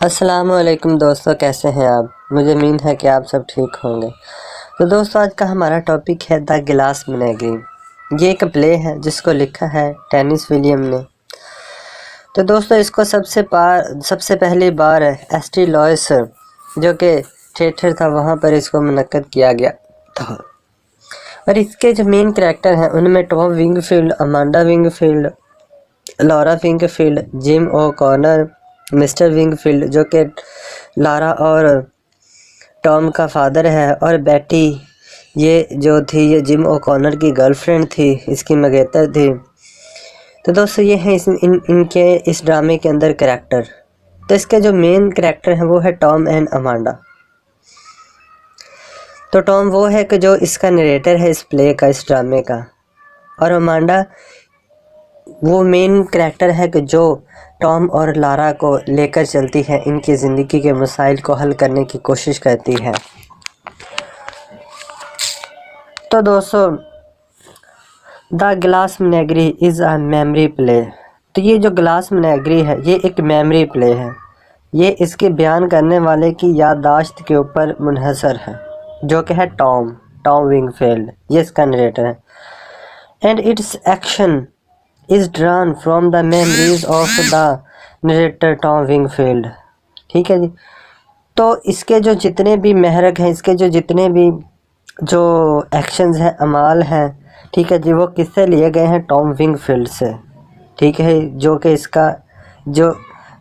السلام علیکم دوستو، کیسے ہیں آپ؟ مجھے امید ہے کہ آپ سب ٹھیک ہوں گے۔ تو دوستو، آج کا ہمارا ٹاپک ہے دا گلاس منیگری۔ یہ ایک پلے ہے جس کو لکھا ہے ٹینیس ولیم نے۔ تو دوستو، اس کو سب سے پہلی بار ایس ٹی لوئس جو کہ تھیٹر تھا وہاں پر اس کو منعقد کیا گیا تھا، اور اس کے جو مین کریکٹر ہیں ان میں Tom Wingfield, Amanda Wingfield, Laura Wingfield, Jim O'Connor, mister Wingfield جو کہ لارا اور ٹام کا فادر ہے، اور بیٹی یہ جو تھی یہ جم او کارنر کی گرل فرینڈ تھی، اس کی مگیتر تھی۔ تو دوستو، یہ ہیں ان کے اس ڈرامے کے اندر کریکٹر۔ تو اس کے جو مین کریکٹر ہیں وہ ہے ٹام اینڈ امانڈا۔ تو ٹام وہ ہے کہ جو اس کا نریٹر ہے اس پلے کا، اس ڈرامے کا، اور امانڈا وہ مین کریکٹر ہے کہ جو ٹام اور لارا کو لے کر چلتی ہے، ان کی زندگی کے مسائل کو حل کرنے کی کوشش کرتی ہے۔ تو دوستو، the glass منیگری is a memory پلے۔ تو یہ جو گلاس منیگری ہے یہ ایک میموری پلے ہے۔ یہ اس کے بیان کرنے والے کی یادداشت کے اوپر منحصر ہے، جو کہ ہے ٹام ونگ فیلڈ، یہ اس کا نریٹر ہے۔ And its action is drawn from the memories of the narrator Tom Wingfield۔ ٹھیک ہے جی۔ تو اس کے جو جتنے بھی محرک ہیں، اس کے جو جتنے بھی جو ایکشنز ہیں، اعمال ہیں، ٹھیک ہے جی، وہ کس سے لیے گئے ہیں؟ ٹام ونگ فیلڈ سے، ٹھیک ہے، جو کہ اس کا جو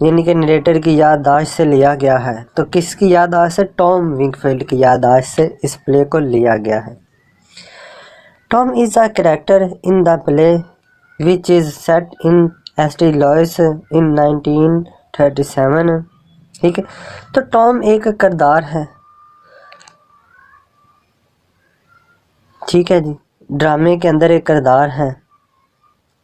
یعنی کہ نریٹر کی یادداشت سے لیا گیا ہے۔ تو کس کی یادداشت سے؟ ٹام ونگ فیلڈ کی یادداشت سے اس پلے کو لیا گیا ہے۔ Tom is a character in the play which is set in St. Louis in 1937۔ ٹھیک ہے، تو ٹام ایک کردار ہے، ٹھیک ہے جی، ڈرامے کے اندر ایک کردار ہے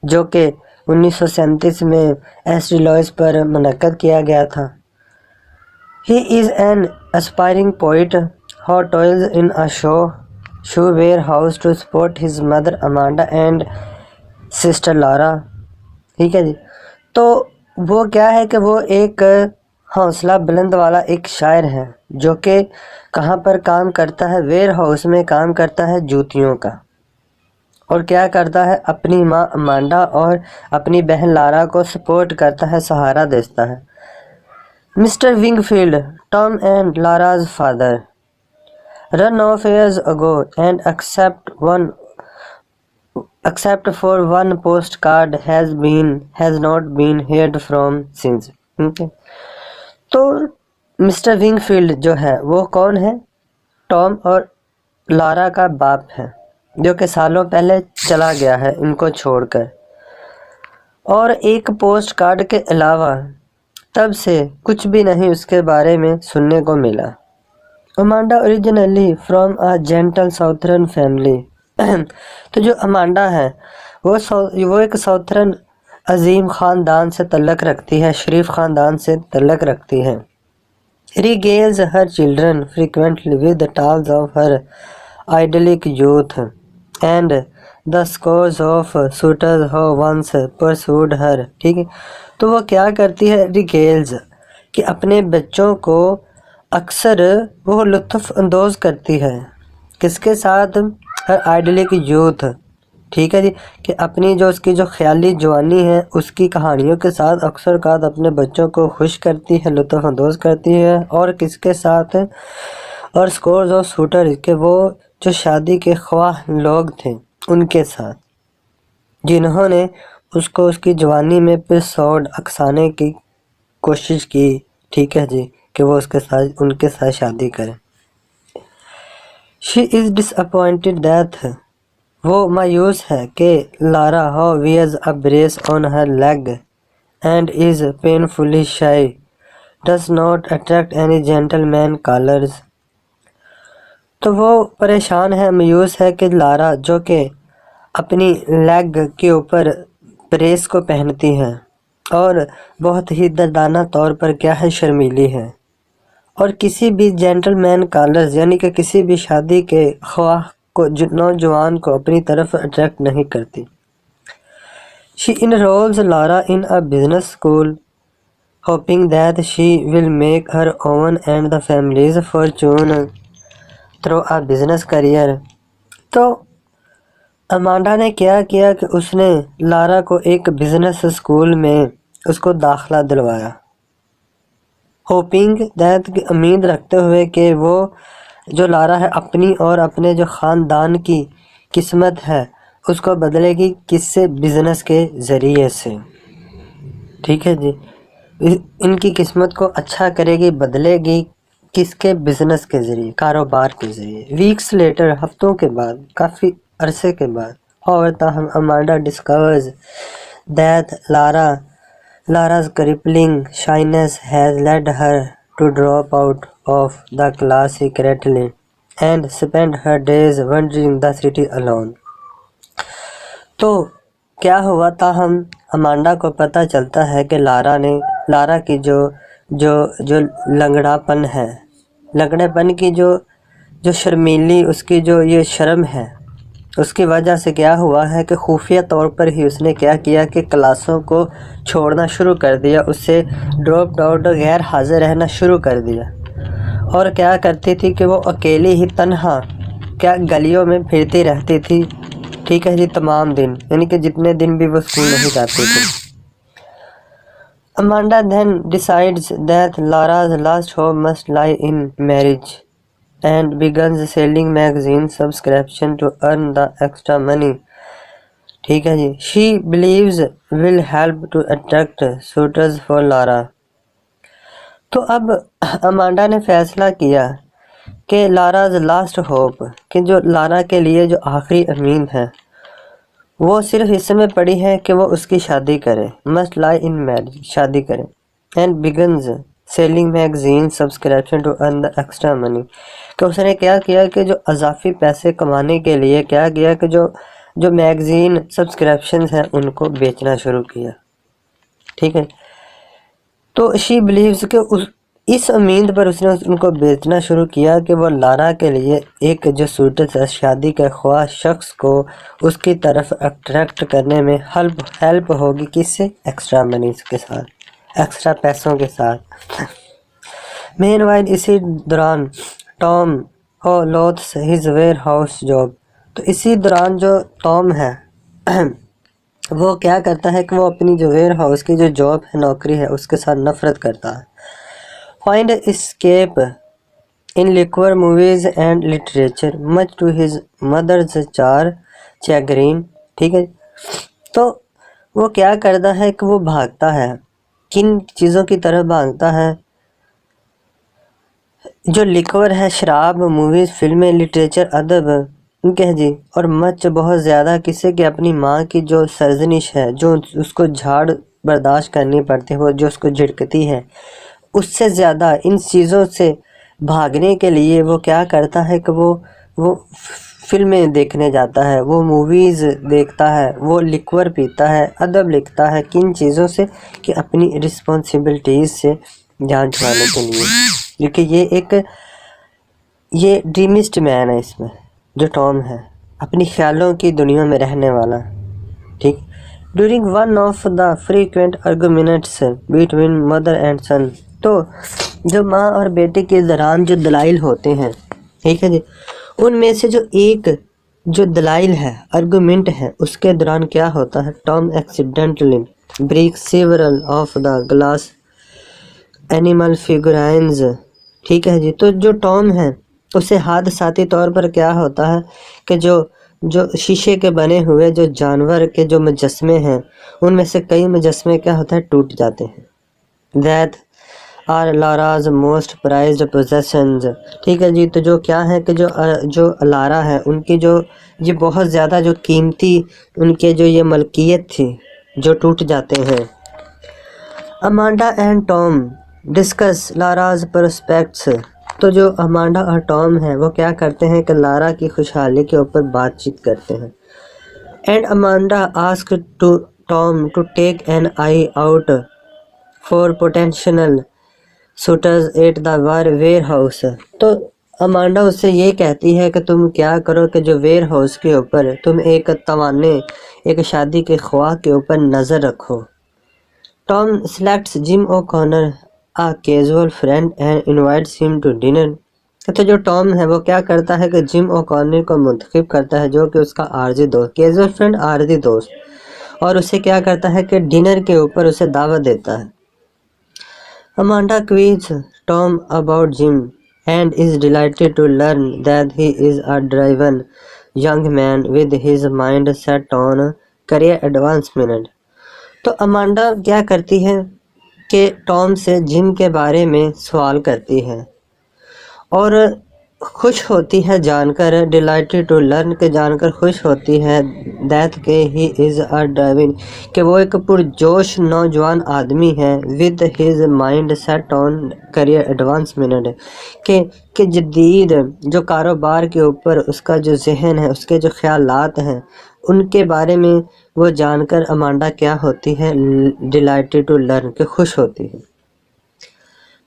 جو کہ 1937 میں ایسٹ لوئس پر منعقد کیا گیا تھا۔ He is an aspiring poet who toils in a shoe warehouse to support his mother Amanda and sister Laura. ٹھیک ہے جی، تو وہ کیا ہے کہ وہ ایک حوصلہ بلند والا ایک شاعر ہے جو کہ کہاں پر کام کرتا ہے؟ ویئر ہاؤس میں کام کرتا ہے جوتیوں کا، اور کیا کرتا ہے؟ اپنی ماں امانڈا اور اپنی بہن لارا کو سپورٹ کرتا ہے، سہارا دیتا ہے۔ Mister Wingfield, Tom and Laura's father, run off years ago and except for one postcard has not been heard from since۔ تو مسٹر ونگ فیلڈ جو ہے وہ کون ہے؟ ٹام اور لارا کا باپ ہے، جو کہ سالوں پہلے چلا گیا ہے ان کو چھوڑ کر، اور ایک پوسٹ کارڈ کے علاوہ تب سے کچھ بھی نہیں اس کے بارے میں سننے کو ملا۔ Amanda originally from a gentle southern family. تو جو امانڈا ہے وہ ایک ساؤتھرن عظیم خاندان سے تعلق رکھتی ہے، شریف خاندان سے تعلق رکھتی ہے۔ regales her children frequently with tales of her idyllic youth and the scores of suitors who once pursued her۔ ٹھیک ہے، تو وہ کیا کرتی ہے؟ regales، کہ اپنے بچوں کو اکثر وہ لطف اندوز کرتی ہے، کس کے ساتھ؟ ہر آئیڈلک یوتھ، ٹھیک ہے جی، کہ اپنی جو اس کی جو خیالی جوانی ہے اس کی کہانیوں کے ساتھ اکثر اوقات اپنے بچوں کو خوش کرتی ہے، لطف اندوز کرتی ہے، اور کس کے ساتھ؟ اور سکورز آف سوٹر، کہ وہ جو شادی کے خواہ لوگ تھے ان کے ساتھ، جنہوں نے اس کو اس کی جوانی میں پرسوڈ اکسانے کی کوشش کی، ٹھیک ہے جی، کہ وہ ان کے ساتھ شادی کرے۔ She is disappointed that، وہ مایوس ہے کہ لارا who wears a brace on her leg and is painfully shy does not attract any gentleman callers۔ تو وہ پریشان ہے، مایوس ہے کہ لارا جو کہ اپنی لیگ کے اوپر بریس کو پہنتی ہے اور بہت ہی دردانہ طور پر کیا ہے؟ شرمیلی ہے، اور کسی بھی جینٹل مین کالرز یعنی کہ کسی بھی شادی کے خواہ کو نوجوان کو اپنی طرف اٹریکٹ نہیں کرتی۔ She enrolls Lara in a business school hoping that she will make her own and the family's fortune through a business career. تو امانڈا نے کیا کیا کہ اس نے لارا کو ایک بزنس اسکول میں اس کو داخلہ دلوایا. ہوپنگ دیٹ امید رکھتے ہوئے کہ وہ جو لارا ہے اپنی اور اپنے جو خاندان کی قسمت ہے اس کو بدلے گی کس سے؟ بزنس کے ذریعے سے. ٹھیک ہے جی، ان کی قسمت کو اچھا کرے گی، بدلے گی کس کے؟ بزنس کے ذریعے، کاروبار کے ذریعے. ویکس لیٹر، ہفتوں کے بعد، کافی عرصے کے بعد، اور تاہم Amanda discovers that Lara's crippling shyness has led her to drop out of the class secretly and spend her days wandering the city alone. تو کیا ہوا؟ تاہم امانڈا کو پتہ چلتا ہے کہ لارا کی جو لنگڑا پن ہے، لنگڑے پن کی جو شرمیلی اس کی جو یہ شرم ہے، اس کی وجہ سے کیا ہوا ہے کہ خفیہ طور پر ہی اس نے کیا کیا کہ کلاسوں کو چھوڑنا شروع کر دیا، اس سے ڈراپ آؤٹ، غیر حاضر رہنا شروع کر دیا. اور کیا کرتی تھی کہ وہ اکیلی ہی تنہا کیا گلیوں میں پھرتی رہتی تھی. ٹھیک ہے جی، تمام دن، یعنی کہ جتنے دن بھی وہ اسکول نہیں جاتی تھی. امانڈا then decides that Lara's last hope must lie in marriage and begins selling magazine subscription to earn the extra money. ٹھیک ہے جی، she believes will help to attract suitors for Lara. تو اب امانڈا نے فیصلہ کیا کہ Lara's last hope، کہ جو لارا کے لیے جو آخری امید ہے وہ صرف اس میں پڑی ہے کہ وہ اس کی شادی کرے، must lie in marriage، شادی کرے، and begins selling magazine subscription to earn the extra money. کہ اس نے کیا کیا کہ جو اضافی پیسے کمانے کے لیے کیا کیا کہ جو میگزین سبسکرپشنز ہیں ان کو بیچنا شروع کیا. ٹھیک ہے، تو she believes کہ اس امید پر اس نے ان کو بیچنا شروع کیا کہ وہ لارا کے لیے ایک جو سوٹس ہے، شادی کے خواہ شخص کو اس کی طرف اٹریکٹ کرنے میں ہیلپ ہوگی. کس سے؟ ایکسٹرا منیز کے ساتھ، ایکسٹرا پیسوں کے ساتھ. مین وائل اسی دوران Tom loathes his warehouse job. تو اسی دوران جو ٹام ہے وہ کیا کرتا ہے کہ وہ اپنی جو ویئر ہاؤس کی جو جاب ہے، نوکری ہے، اس کے ساتھ نفرت کرتا ہے. Find escape in liquor movies and literature much to his mother's chagrin. ٹھیک ہے، تو وہ کیا کرتا ہے کہ وہ بھاگتا ہے، کن چیزوں کی طرف بھاگتا ہے؟ جو لیکور ہے، شراب، موویز، فلمیں، لٹریچر، ادب، ٹھیک ہے جی، اور مچ بہت زیادہ کسے کہ اپنی ماں کی جو سرزنش ہے، جو اس کو جھاڑ برداشت کرنی پڑتی ہے، وہ جو اس کو جھڑکتی ہے، اس سے زیادہ ان چیزوں سے بھاگنے کے لیے وہ کیا کرتا ہے کہ وہ فلمیں دیکھنے جاتا ہے، وہ موویز دیکھتا ہے، وہ لیکور پیتا ہے، ادب لکھتا ہے. کن چیزوں سے؟ کہ اپنی رسپانسبلٹیز سے جان چھڑانے کے لیے. کیونکہ یہ ڈریمسٹ مین ہے، اس میں جو ٹام ہے اپنی خیالوں کی دنیا میں رہنے والا. ٹھیک. During one of the frequent arguments between mother and son. تو جو ماں اور بیٹے کے دوران جو دلائل ہوتے ہیں، ٹھیک ہے جی، ان میں سے جو ایک جو دلائل ہے، آرگومنٹ ہے، اس کے دوران کیا ہوتا ہے؟ Tom accidentally break several of the glass animal figurines. ٹھیک ہے جی، تو جو ٹام ہے اسے حادثاتی طور پر کیا ہوتا ہے کہ جو شیشے کے بنے ہوئے جو جانور کے جو مجسمے ہیں، ان میں سے کئی مجسمے کیا ہوتا ہے؟ ٹوٹ جاتے ہیں. That are Laura's most prized possessions. ٹھیک ہے جی، تو جو کیا ہے کہ جو لارا ہے ان کی جو یہ بہت زیادہ جو قیمتی ان کے جو یہ ملکیت تھی، جو ٹوٹ جاتے ہیں. امانڈا اینڈ ٹام ڈسکس لاراز پرسپیکٹس. تو جو امانڈا اور ٹام ہیں وہ کیا کرتے ہیں کہ لارا کی خوشحالی کے اوپر بات چیت کرتے ہیں. And Amanda ask to Tom to take an eye out for potential suitors at the warehouse. تو امانڈا اس سے یہ کہتی ہے کہ تم کیا کرو کہ جو ویئر ہاؤس کے اوپر تم ایک توانے ایک شادی کے خواہ کے اوپر نظر رکھو. Tom selects Jim O'Connor, a casual friend, and invites him to dinner. تو جو ٹام ہے وہ کیا کرتا ہے کہ جم اوکونر کو منتخب کرتا ہے جو کہ اس کا عارضی دوست، کیزول فرینڈ، عارضی دوست، اور اسے کیا کرتا ہے کہ ڈنر کے اوپر اسے دعوت دیتا ہے۔ امانڈا queries Tom about Jim and is delighted to learn that he is a driven young man with his mind set on career advancement. تو امانڈا کیا کرتی ہے کہ ٹام سے جم کے بارے میں سوال کرتی ہے اور خوش ہوتی ہے جان کر، ڈیلائٹڈ ٹو لرن کے جان کر خوش ہوتی ہے، دیٹ کہ ہی از اے ڈرائیونگ کہ وہ ایک پرجوش نوجوان آدمی ہے، with his mindset on career advancement کہ جدید جو کاروبار کے اوپر اس کا جو ذہن ہے، اس کے جو خیالات ہیں، ان کے بارے میں وہ جان کر امانڈا کیا ہوتی ہے، ڈیلائٹڈ ٹو لرن کہ خوش ہوتی ہے۔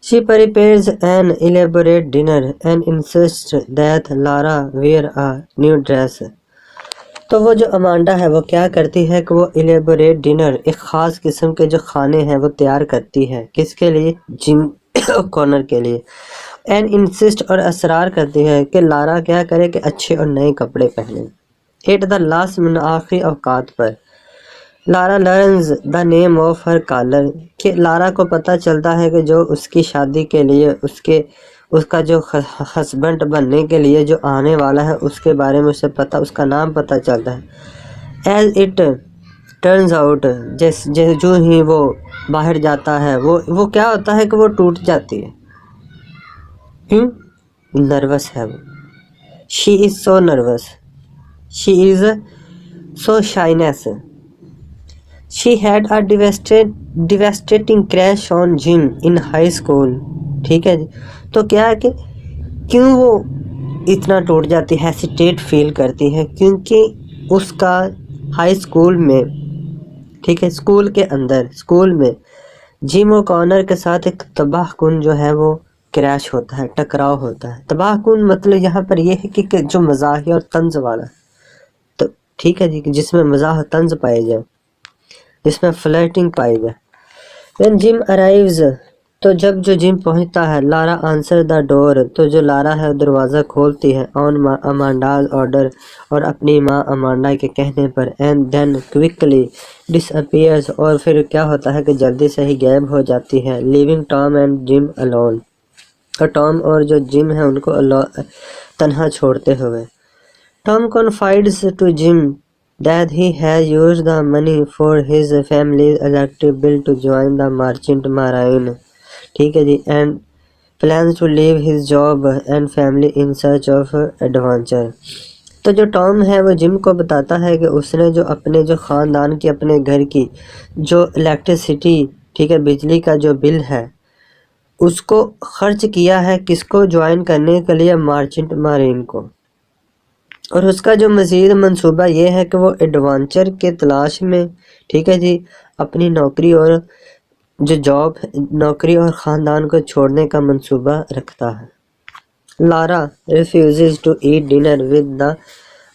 She prepares an elaborate dinner and insists that Lara wear a new dress. تو وہ جو امانڈا ہے وہ کیا کرتی ہے کہ وہ الیبوریٹ ڈنر، ایک خاص قسم کے جو کھانے ہیں وہ تیار کرتی ہے، کس کے لیے؟ جم اوکونر کے لیے۔ اینڈ انسسٹ اور اصرار کرتی ہے کہ لارا کیا کرے کہ اچھے اور نئے کپڑے پہنے۔ ایٹ دا لاسٹ من، آخری اوقات پر، Laura learns the name of her caller کہ لارا کو پتہ چلتا ہے کہ جو اس کی شادی کے لیے اس کا جو ہسبینڈ بننے کے لیے جو آنے والا ہے اس کے بارے میں اسے پتہ، اس کا نام پتہ چلتا ہے۔ ایز اٹ ٹرنز آؤٹ، جو ہی وہ باہر جاتا ہے وہ کیا ہوتا ہے کہ وہ ٹوٹ جاتی ہے، کیوں؟ نروس ہے وہ۔ She is so nervous, she is so shyness, she had a devastating crash on Jim in high school. ٹھیک ہے جی، تو کیا ہے کہ کیوں وہ اتنا ٹوٹ جاتی ہے، ہیسیٹیٹ فیل کرتی ہے؟ کیونکہ اس کا ہائی اسکول میں، ٹھیک ہے، اسکول کے اندر، اسکول میں جم اوکونر کے ساتھ ایک تباہ کن جو ہے وہ کریش ہوتا ہے، ٹکراؤ ہوتا ہے۔ تباہ کن مطلب یہاں پر یہ ہے کہ جو مزاح اور طنز والا، تو ٹھیک ہے جی، کہ جس میں مزاح اور طنز پائے جائے، جس میں فلیٹنگ پائی جائے۔ when Jim arrives، تو جب جو جم پہنچتا ہے، لارا آنسر دا ڈور، تو جو لارا ہے دروازہ کھولتی ہے، آن امانڈاز آرڈر، اور اپنی ماں امانڈا کے کہنے پر، and then quickly disappears, اور پھر کیا ہوتا ہے کہ جلدی سے ہی غائب ہو جاتی ہے، leaving Tom and Jim alone, اور ٹام اور جو جم ہے ان کو تنہا چھوڑتے ہوئے۔ Tom confides to Jim that he has used the money for his family's electric bill to join the merchant marine، ٹھیک ہے جی، and plans to leave his job and family in search of adventure۔ تو جو Tom ہے وہ جم کو بتاتا ہے کہ اس نے جو اپنے جو خاندان کی، اپنے گھر کی جو الیکٹریسٹی، ٹھیک ہے، بجلی کا جو بل ہے، اس کو خرچ کیا ہے کس کو جوائن کرنے کے لیے؟ مرچنٹ مارین کو۔ اور اس کا جو مزید منصوبہ یہ ہے کہ وہ ایڈونچر کے تلاش میں، ٹھیک ہے جی، اپنی نوکری اور جو جاب، نوکری اور خاندان کو چھوڑنے کا منصوبہ رکھتا ہے۔ Laura refuses to eat dinner with the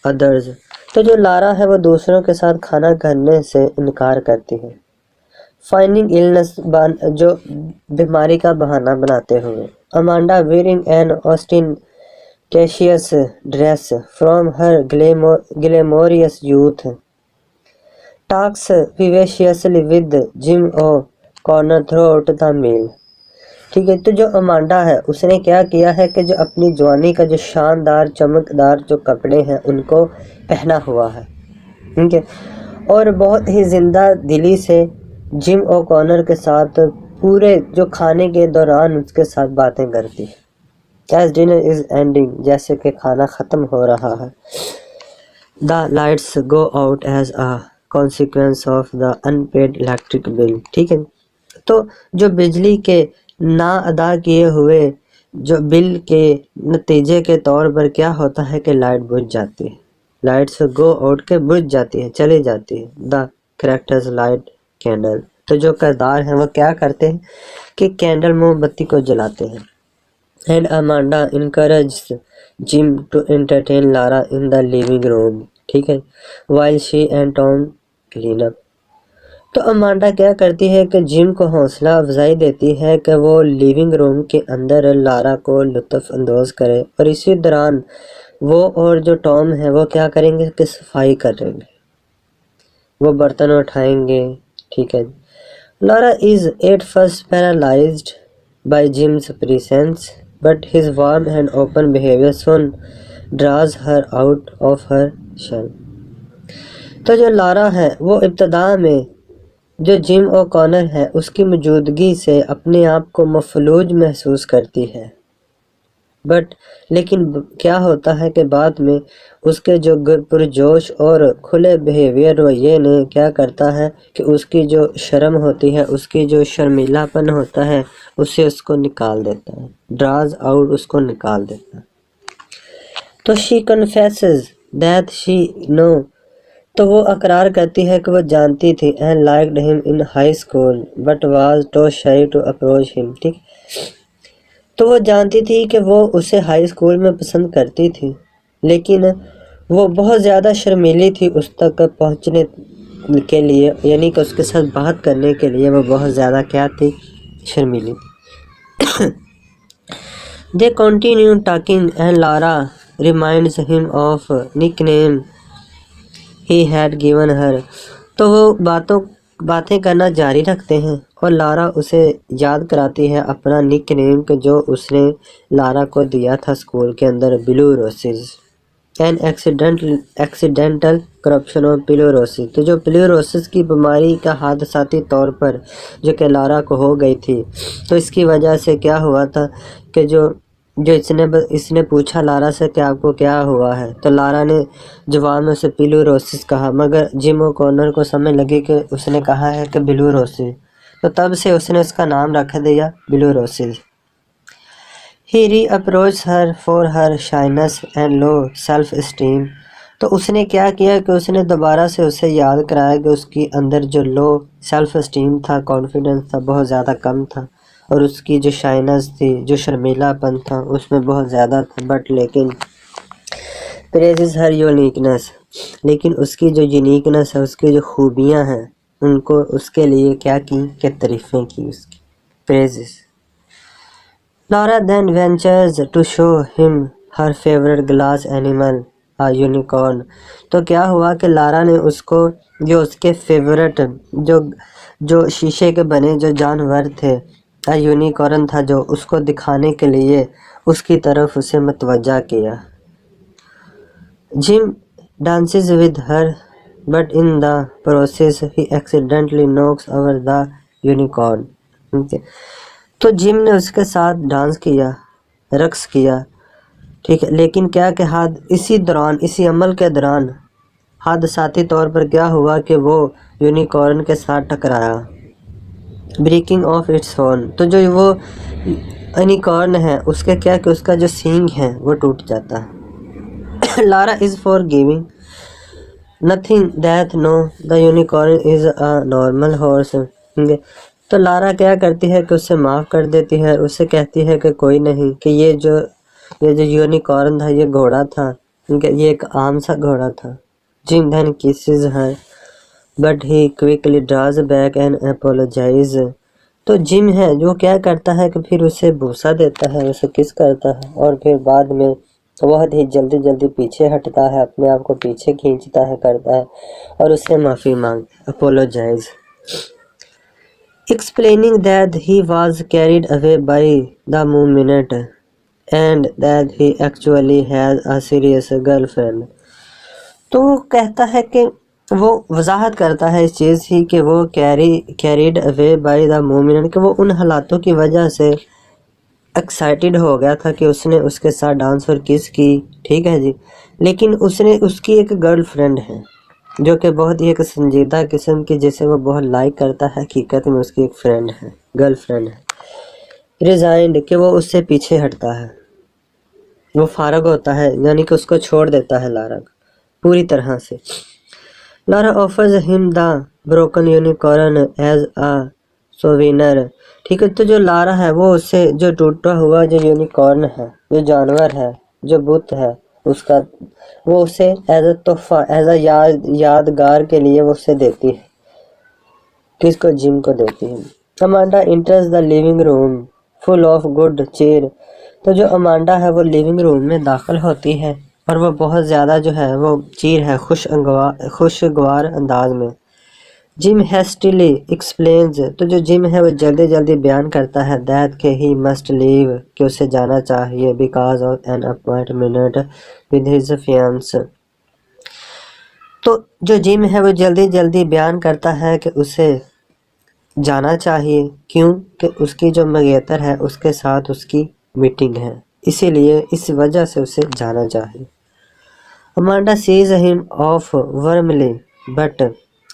others, تو جو لارا ہے وہ دوسروں کے ساتھ کھانا کھانے سے انکار کرتی ہے۔ فائنڈنگ ایلنس، جو بیماری کا بہانہ بناتے ہوئے۔ Amanda wearing an ostentatious dress from her glamorous youth talks vivaciously with Jim O'Connor throughout the meal، ٹھیک ہے، تو جو امانڈا ہے اس نے کیا کیا ہے کہ جو اپنی جوانی کا جو شاندار چمکدار جو کپڑے ہیں ان کو پہنا ہوا ہے، ٹھیک ہے، اور بہت ہی زندہ دلی سے جم اوکونر کے ساتھ پورے جو کھانے کے دوران اس کے ساتھ باتیں کرتی ہے۔ As dinner is ending، جیسے کہ کھانا ختم ہو رہا ہے۔ The lights go out as a consequence of the unpaid electric bill، ٹھیک ہے، تو جو بجلی کے نا ادا کیے ہوئے جو بل کے نتیجے کے طور پر کیا ہوتا ہے کہ لائٹ بجھ جاتی ہے، لائٹس گو آؤٹ کے بجھ جاتی ہے، چلی جاتی ہے۔ The characters light candle، تو جو کردار ہیں وہ کیا کرتے ہیں کہ کینڈل، موم بتی کو جلاتے ہیں۔ And Amanda encourages Jim to entertain Lara in the living room، ٹھیک ہے، while she and Tom clean up، تو امانڈا کیا کرتی ہے کہ جم کو حوصلہ افزائی دیتی ہے کہ وہ لیونگ روم کے اندر لارا کو لطف اندوز کرے، اور اسی دوران وہ اور جو ٹام ہے وہ کیا کریں گے کہ صفائی کریں گے، وہ برتن اٹھائیں گے، ٹھیک ہے۔ لارا is at first paralyzed by Jim's presence, but his warm and open behavior soon draws her out of her shell۔ تو جو لارا ہے وہ ابتدا میں جو جم اوکونر ہے اس کی موجودگی سے اپنے آپ کو مفلوج محسوس کرتی ہے، لیکن کیا ہوتا ہے کہ بعد میں اس کے جو پرجوش اور کھلے بیہیویئر رویے نے کیا کرتا ہے کہ اس کی جو شرم ہوتی ہے، اس کی جو شرمیلا پن ہوتا ہے، اسے اس کو نکال دیتا ہے، ڈراز آؤٹ، اس کو نکال دیتا ہے۔ تو she confesses that she know، تو وہ اقرار کرتی ہے کہ وہ جانتی تھی and liked him in high school but was too shy to approach him، ٹھیک۔ تو وہ جانتی تھی کہ وہ اسے ہائی اسکول میں پسند کرتی تھی، لیکن وہ بہت زیادہ شرمیلی تھی اس تک پہنچنے کے لیے، یعنی کہ اس کے ساتھ بات کرنے کے لیے وہ بہت زیادہ کیا تھی، شرمیلی تھی۔ They continue talking and Lara reminds him of nickname he had given her۔ تو وہ باتیں کرنا جاری رکھتے ہیں اور لارا اسے یاد کراتی ہے اپنا نک نیم کہ جو اس نے لارا کو دیا تھا اسکول کے اندر، بلیوروسز، این ایکسیڈنٹل کرپشن آف بلیوروسز۔ تو جو بلیوروسز کی بیماری کا حادثاتی طور پر جو کہ لارا کو ہو گئی تھی، تو اس کی وجہ سے کیا ہوا تھا کہ جو اس نے پوچھا لارا سے کہ آپ کو کیا ہوا ہے، تو لارا نے جواب میں اسے بلیوروسز کہا، مگر جم اوکونر کو سمجھ لگی کہ اس نے کہا ہے کہ بلیوروسز، تو تب سے اس نے اس کا نام رکھ دیا بلیوروسز۔ He re-approached her for her shyness and low self-esteem۔ تو اس نے کیا کیا کہ اس نے دوبارہ سے اسے یاد کرایا کہ اس کی اندر جو لو سیلف اسٹیم تھا، کانفیڈنس تھا، بہت زیادہ کم تھا، اور اس کی جو شائنس تھی، جو شرمیلا پن تھا، اس میں بہت زیادہ تھا، لیکن پریزز ہر یونیکنس، لیکن اس کی جو یونیکنس ہے، اس کی جو خوبیاں ہیں، ان کو اس کے لیے کیا کی کہ تعریفیں کی اس کی، praises. Laura then ventures to show him her favorite glass animal، a unicorn۔ تو کیا ہوا کہ لارا نے اس کو جو اس کے فیورٹ جو شیشے کے بنے جو جانور تھے، یونیکارن تھا، جو اس کو دکھانے کے لیے اس کی طرف اسے متوجہ کیا۔ Jim dances with her but in the process he accidentally knocks over the unicorn۔ تو جم نے اس کے ساتھ ڈانس کیا، رقص کیا، ٹھیک ہے، لیکن کیا کہ اسی عمل کے دوران حادثاتی طور پر کیا ہوا کہ وہ یونیکارن کے ساتھ ٹکرایا، بریکنگ آف اٹس ہارن۔ تو جو وہ یونیکارن ہے اس کے کیا کہ اس کا جو سینگ ہے وہ ٹوٹ جاتا ہے۔ Laura is forgiving nothing that no the unicorn is a normal horse. تو لارا کیا کرتی ہے کہ اسے معاف کر دیتی ہے، اسے کہتی ہے کہ کوئی نہیں، کہ یہ جو یونیکارن تھا یہ گھوڑا تھا، یہ ایک عام سا گھوڑا تھا۔ جم then kisses her but he quickly draws back and apologizes۔ تو جم ہے جو کیا کرتا ہے کہ پھر اسے بوسہ دیتا ہے، اسے کس کرتا ہے، اور پھر بعد میں بہت ہی جلدی پیچھے ہٹتا ہے، اپنے آپ کو پیچھے کھینچتا ہے، کرتا ہے، اور اس سے معافی مانگتا ہے، apologize۔ Explaining that he was carried away by the moment and that he actually has a serious girlfriend۔ تو وہ کہتا ہے کہ وہ وضاحت کرتا ہے اس چیز کی کہ وہ carried away by the moment، کہ وہ ان حالاتوں کی وجہ سے ایکسائٹڈ ہو گیا تھا کہ اس نے اس کے ساتھ ڈانس اور کس کی، ٹھیک ہے جی، لیکن اس کی ایک گرل فرینڈ ہے جو کہ بہت ہی ایک سنجیدہ قسم کی، جسے وہ بہت لائک کرتا ہے، حقیقت میں اس کی ایک فرینڈ ہے، گرل فرینڈ ہے۔ ریزائنڈ، کہ وہ اس سے پیچھے ہٹتا ہے، وہ فارغ ہوتا ہے، یعنی کہ اس کو چھوڑ دیتا ہے لارا کو پوری طرح سے۔ لارا آفرز ہم دا بروکن یونیکارن ایز اے سووینر، ٹھیک ہے۔ تو جو لارا ہے وہ اسے جو ٹوٹا ہوا جو یونیکارن ہے، جو جانور ہے، جو بت ہے اس کا، وہ اسے ایز اے تحفہ، ایز اے یادگار کے لیے وہ اسے دیتی ہے۔ کس کو؟ جم کو دیتی ہے۔ Amanda enters the living room full of good cheer, تو جو امانڈا ہے وہ لیونگ روم میں داخل ہوتی ہے اور وہ بہت زیادہ جو ہے وہ چیر ہے، خوشگوار انداز میں۔ جم ہیسٹیلی ایکسپلینز، تو جو جم ہے وہ جلدی جلدی بیان کرتا ہے دیٹ کہ ہی مسٹ لیو، کہ اسے جانا چاہیے، because of an appointment with his fiancée, تو جو جم ہے وہ جلدی جلدی بیان کرتا ہے کہ اسے جانا چاہیے، کیوں کہ اس کی جو منگیتر ہے اس کے ساتھ اس کی میٹنگ ہے، اسی لیے اس وجہ سے اسے جانا چاہیے۔ امانڈا سیز ہم آف ورملی بٹ،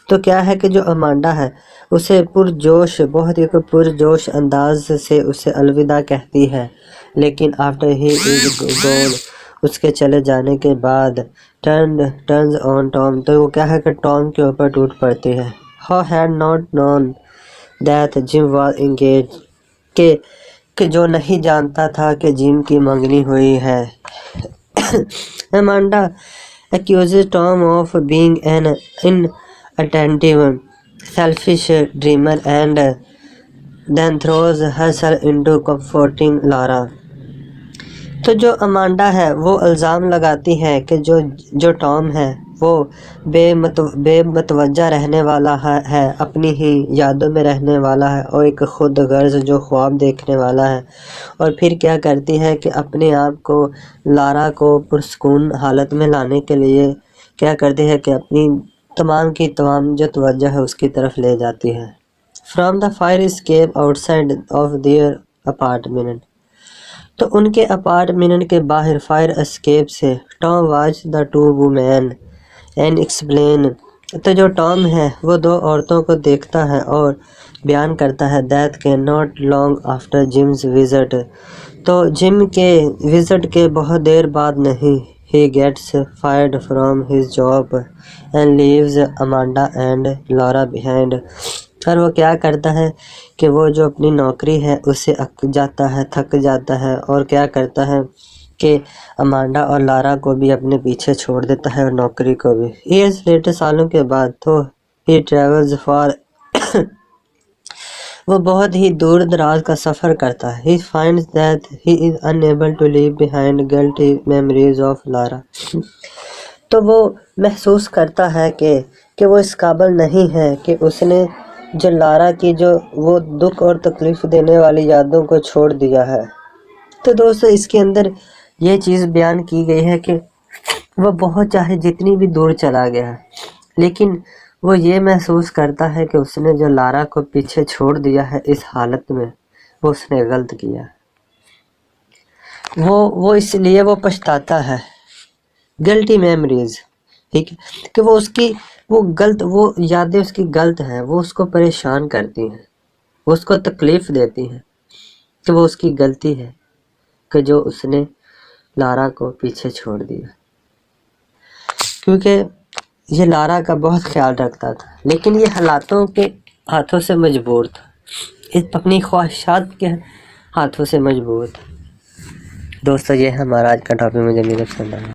تو کیا ہے کہ جو امانڈا ہے اسے پرجوش، بہت ہی پرجوش انداز سے اسے الوداع کہتی ہے، لیکن آفٹر ہی از گون، اس کے چلے جانے کے بعد، ٹرنز آن ٹام، تو وہ کیا ہے کہ ٹام کے اوپر ٹوٹ پڑتی ہے۔ Who had not known that Jim was engaged, کہ جو نہیں جانتا تھا کہ جم کی منگنی ہوئی ہے۔ امانڈا accuses Tom of being an inattentive, selfish dreamer and then throws herself into comforting Lara، تو جو امانڈا ہے وہ الزام لگاتی ہے کہ جو ٹام ہے وہ بے متوجہ رہنے والا ہے، اپنی ہی یادوں میں رہنے والا ہے اور ایک خود غرض جو خواب دیکھنے والا ہے، اور پھر کیا کرتی ہے کہ اپنے آپ کو لارا کو پرسکون حالت میں لانے کے لیے کیا کرتی ہے کہ اپنی تمام کی تمام جو توجہ ہے اس کی طرف لے جاتی ہے۔ From the fire escape outside of their apartment, تو ان کے اپارٹمنٹ کے باہر فائر اسکیپ سے Tom watch the two women and explain, تو جو ٹام ہے وہ دو عورتوں کو دیکھتا ہے اور بیان کرتا ہے دیٹ کہ not long after Jim's visit, تو جم کے وزٹ کے بہت دیر بعد نہیں، he gets fired from his job and leaves Amanda and Laura behind, اور وہ کیا کرتا ہے کہ وہ جو اپنی نوکری ہے اسے تھک جاتا ہے اور کیا کرتا ہے کہ امانڈا اور لارا کو بھی اپنے پیچھے چھوڑ دیتا ہے اور نوکری کو بھی۔ ایئرز لیٹر، سالوں کے بعد، تو ہی ٹریولز فار وہ بہت ہی دور دراز کا سفر کرتا ہے۔ He finds that he is unable to leave behind guilty memories of Laura, تو وہ محسوس کرتا ہے کہ وہ اس قابل نہیں ہے کہ اس نے جو لارا کی جو وہ دکھ اور تکلیف دینے والی یادوں کو چھوڑ دیا ہے۔ تو دوستو اس کے اندر یہ چیز بیان کی گئی ہے کہ وہ بہت چاہے جتنی بھی دور چلا گیا ہے، لیکن وہ یہ محسوس کرتا ہے کہ اس نے جو لارا کو پیچھے چھوڑ دیا ہے اس حالت میں، وہ اس نے غلط کیا، وہ اس لیے وہ پچھتاتا ہے۔ گلٹی میموریز، ٹھیک ہے، کہ وہ یادیں اس کی غلط ہیں، وہ اس کو پریشان کرتی ہیں، وہ اس کو تکلیف دیتی ہیں، کہ وہ اس کی غلطی ہے کہ جو اس نے لارا کو پیچھے چھوڑ دیا، کیونکہ یہ لارا کا بہت خیال رکھتا تھا، لیکن یہ حالاتوں کے ہاتھوں سے مجبور تھا، اپنی خواہشات کے ہاتھوں سے مجبور تھا۔ دوستو یہ ہمارا آج کا ٹاپک، مجھے پسند آیا۔